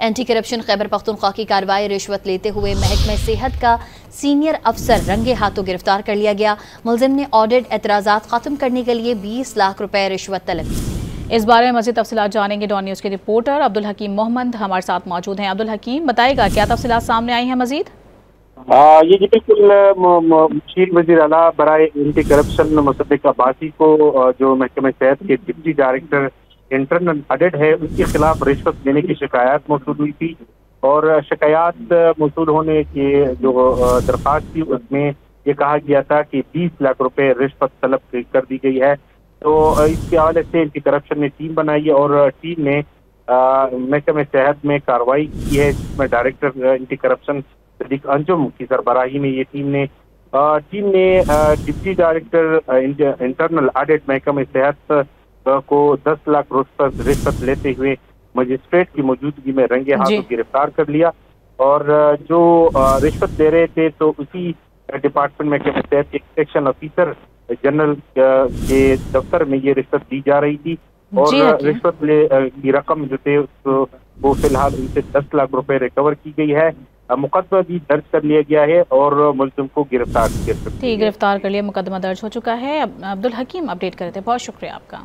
Anti corruption Khyber Pakhtunkhwa کی کارروائی رشوت لیتے ہوئے محکمہ صحت کا سینئر افسر رنگے ہاتھوں گرفتار کر لیا گیا۔ ملزم نے آڈٹ اعتراضات ختم کرنے کے لیے 20 لاکھ روپے رشوت طلب کی۔ اس بارے میں مزید تفصیلات جانیں گے۔ ڈان نیوز کے رپورٹر عبدالحکیم محمد ہمارے ساتھ موجود ہیں۔ عبدالحکیم، بتائے گا کیا تفصیلات سامنے آئی ہیں مزید؟ یہ جی بالکل مشیر وزیر اعلیٰ برائے اینٹی کرپشن مصدق عباسی کو جو محکمہ صحت کے ڈپٹی ڈائریکٹر انٹرنل آڈٹ ہے ان کے خلاف رشوت دینے کی شکایات موصول ہوئی تھی، اور شکایات موصول ہونے کی جو درخواست تھی اس میں یہ کہا گیا تھا کہ 20 لاکھ روپے رشوت طلب کر دی گئی ہے۔ تو اس کے حوالے سے اینٹی کرپشن نے ٹیم بنائی ہے اور ٹیم نے محکمہ صحت میں کارروائی کی ہے، جس میں ڈائریکٹر اینٹی کرپشن صدیق انجم کی سربراہی میں یہ ٹیم نے ڈپٹی ڈائریکٹر انٹرنل آڈٹ محکمہ صحت کو 10 لاکھ رشوت لیتے ہوئے مجسٹریٹ کی موجودگی میں رنگے ہاتھوں گرفتار کر لیا، اور جو رشوت دے رہے تھے تو اسی ڈپارٹمنٹ محکمہ صحت کے سیکشن آفیسر جنرل کے دفتر میں یہ رشوت دی جا رہی تھی، اور رشوت کی رقم جو تھے وہ فی الحال ان سے 10 لاکھ روپے ریکور کی گئی ہے۔ مقدمہ بھی درج کر لیا گیا ہے اور ملزم کو گرفتار کر لیا، مقدمہ درج ہو چکا ہے۔ عبدالحکیم اپڈیٹ کرتے، بہت شکریہ آپ کا۔